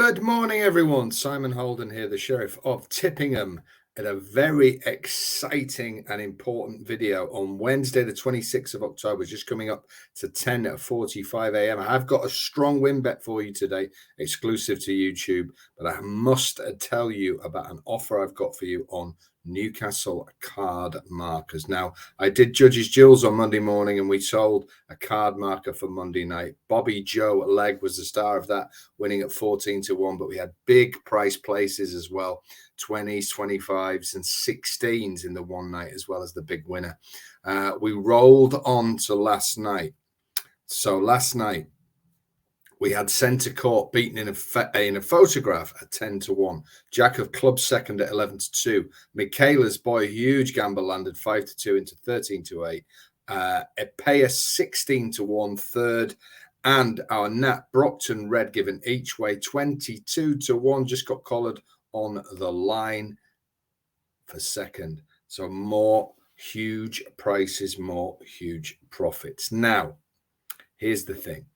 Good morning, everyone. Simon Holden here, the Sheriff of Tippingham, at a very exciting and important video on Wednesday, the 26th of October, just coming up to 10:45 a.m. I've got a strong win bet for you today, exclusive to YouTube, but I must tell you about an offer I've got for you on Newcastle card markers. Now, I did Judges Duels on Monday morning and we sold a card marker for Monday night. Bobby Joe Legg was the star of that, winning at 14-1, but we had big price places as well, 20s, 25s and 16s in the one night, as well as the big winner. We rolled on to last night. So last night, we had Centre Court beaten in a photograph at 10-1. Jack of Clubs second at 11-2. Michaela's Boy, huge gamble, landed 5-2 into 13-8. Epea 16-1 third. And our Nat Brockton Red given each way 22-1. Just got collared on the line for second. So more huge prices, more huge profits. Now, here's the thing.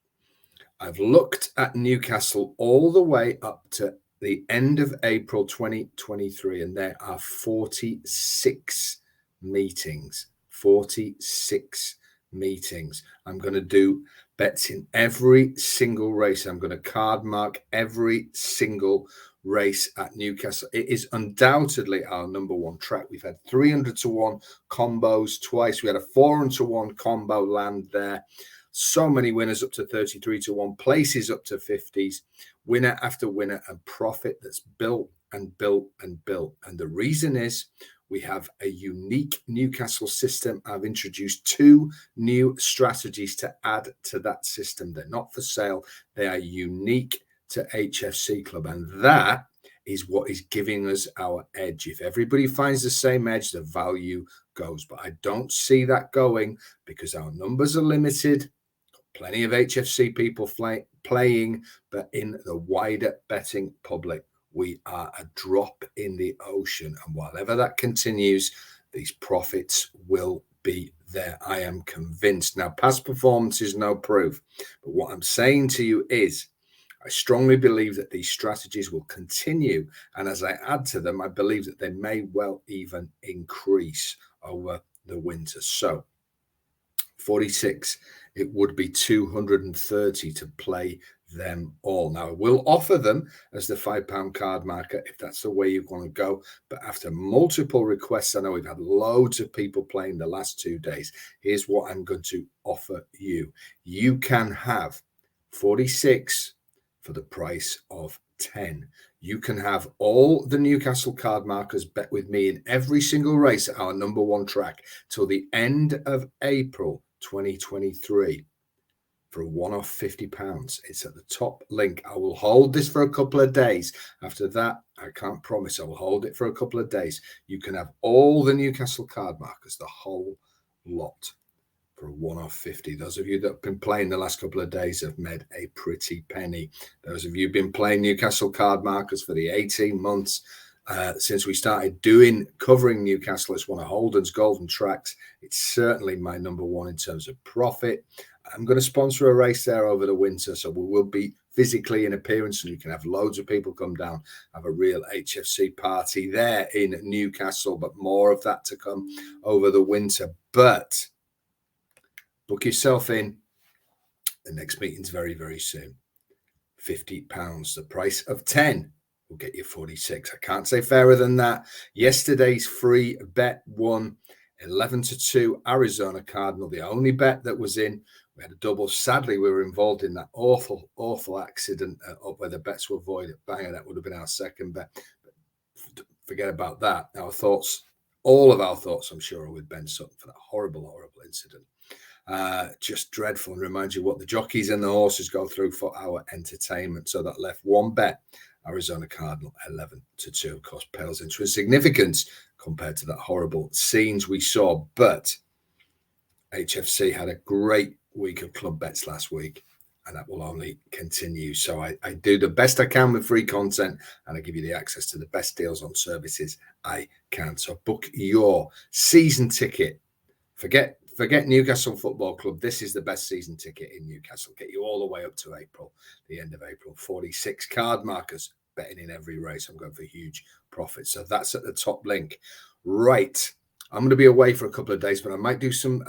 I've looked at Newcastle all the way up to the end of April 2023, and there are 46 meetings. 46 meetings. I'm going to do bets in every single race. I'm going to card mark every single race at Newcastle. It is undoubtedly our number one track. We've had 300-1 combos twice. We had a 400-1 combo land there. So many winners up to 33-1, places up to 50s, winner after winner, and profit that's built and built and built. And the reason is we have a unique Newcastle system. I've introduced 2 new strategies to add to that system. They're not for sale. They are unique to HFC Club. And that is what is giving us our edge. If everybody finds the same edge, the value goes. But I don't see that going because our numbers are limited. Plenty of HFC people playing, but in the wider betting public, we are a drop in the ocean. And whatever that continues, these profits will be there. I am convinced. Now, past performance is no proof. But what I'm saying to you is, I strongly believe that these strategies will continue. And as I add to them, I believe that they may well even increase over the winter. So 46, it would be 230 to play them all. Now, I will offer them as the £5 card marker if that's the way you want to go. But after multiple requests, I know we've had loads of people playing the last 2 days. Here's what I'm going to offer you. You can have 46 for the price of 10. You can have all the Newcastle card markers bet with me in every single race at our number one track till the end of April 2023 for a one-off £50. It's at the top link. I will hold this for a couple of days. After that, I can't promise I will hold it for a couple of days. You can have all the Newcastle card markers, the whole lot, for a one-off 50. Those of you that have been playing the last couple of days have made a pretty penny. Those of you who've been playing Newcastle card markers for the 18 months since we started covering Newcastle, it's one of Holden's golden tracks. It's certainly my number one in terms of profit. I'm going to sponsor a race there over the winter, so we will be physically in appearance, and you can have loads of people come down, have a real HFC party there in Newcastle, but more of that to come over the winter. But book yourself in. The next meeting's very, very soon. £50. The price of 10 will get you 46. I can't say fairer than that. Yesterday's free bet won 11-2 Arizona Cardinal. The only bet that was in. We had a double. Sadly, we were involved in that awful, awful accident up where the bets were void at Bangor. That would have been our second bet. But forget about that. Our thoughts, all of our thoughts, I'm sure, are with Ben Sutton for that horrible, horrible incident. Just dreadful, and reminds you what the jockeys and the horses go through for our entertainment. So that left one bet, Arizona Cardinal 11-2. Of course, pales into insignificance compared to that horrible scenes we saw. But HFC had a great week of club bets last week, and that will only continue. So I do the best I can with free content, and I give you the access to the best deals on services I can. So book your season ticket. Forget Forget Newcastle Football Club. This is the best season ticket in Newcastle. Get you all the way up to April, the end of April. 46 card markers betting in every race. I'm going for huge profits. So that's at the top link. Right. I'm going to be away for a couple of days, but I might do some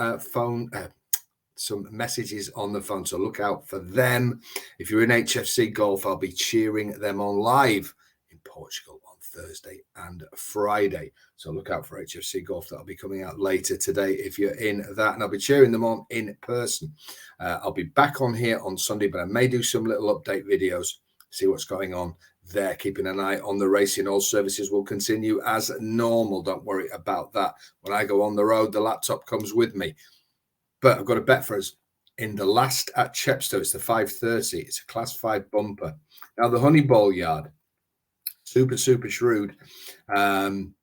some messages on the phone. So look out for them. If you're in HFC Golf, I'll be cheering them on live in Portugal on Thursday and Friday. So look out for HFC Golf. That'll be coming out later today if you're in that. And I'll be cheering them on in person. I'll be back on here on Sunday, but I may do some little update videos, see what's going on there. Keeping an eye on the racing. All services will continue as normal. Don't worry about that. When I go on the road, the laptop comes with me. But I've got a bet for us in the last at Chepstow. It's the 5:30. It's a Class 5 bumper. Now, the Honeyball yard, super shrewd. And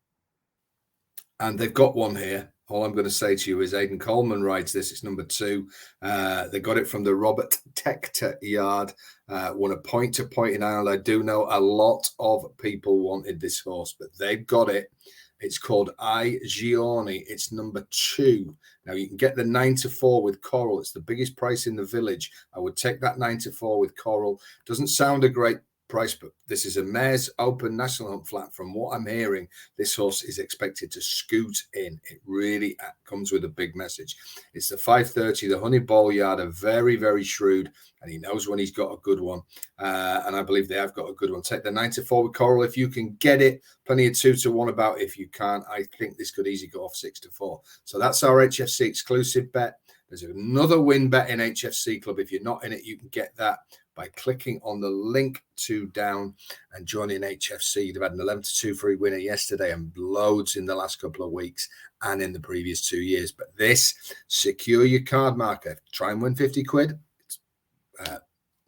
they've got one here. All I'm going to say to you is Aidan Coleman rides this. It's number 2. They got it from the Robert Tector yard. Won a point-to-point in Ireland. I do know a lot of people wanted this horse, but they've got it. It's called I Giorni. It's number 2. Now, you can get the 9-4 with Coral. It's the biggest price in the village. I would take that 9-4 with Coral. Doesn't sound a great price, but this is a mare's open national hunt flat. From what I'm hearing, this horse is expected to scoot in. It really comes with a big message. It's the 5:30. The Honeyball yard are very shrewd, and he knows when he's got a good one. And I believe they have got a good one. Take the 9-4 with Coral if you can get it. Plenty of 2-1 about. If you can't, I think this could easily go off 6-4. So that's our HFC exclusive bet. There's another win bet in HFC Club. If you're not in it, you can get that by clicking on the link to down and joining HFC. They've had an 11-2 free winner yesterday and loads in the last couple of weeks and in the previous 2 years. But this, secure your card marker. Try and win 50 quid.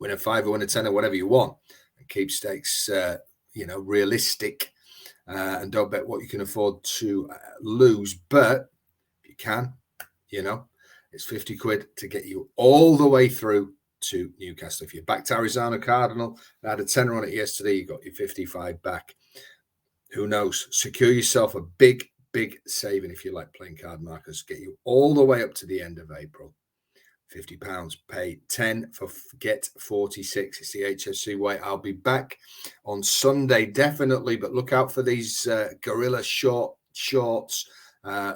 Win a 5 or win a 10 or whatever you want. And keep stakes, realistic. And don't bet what you can afford to lose. But if you can, it's 50 quid to get you all the way through to Newcastle. If you backed Arizona Cardinal, I had a tenner on it yesterday, you got your 55 back. Who knows? Secure yourself a big saving if you like playing card markers. Get you all the way up to the end of April. £50, pay 10 for get 46. It's the HFC way. I'll be back on Sunday, definitely, but look out for these gorilla shorts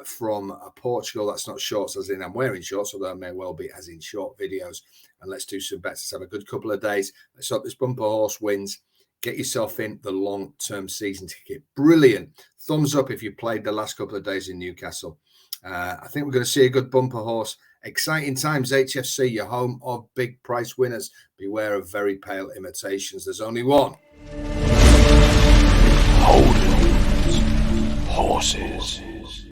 from Portugal. That's not shorts as in I'm wearing shorts, although I may well be as in short videos. And let's do some bets. Let's have a good couple of days. Let's hope this bumper horse wins. Get yourself in the long-term season ticket. Brilliant. Thumbs up if you played the last couple of days in Newcastle. I think we're going to see a good bumper horse. Exciting times. HFC, your home of big price winners. Beware of very pale imitations. There's only one.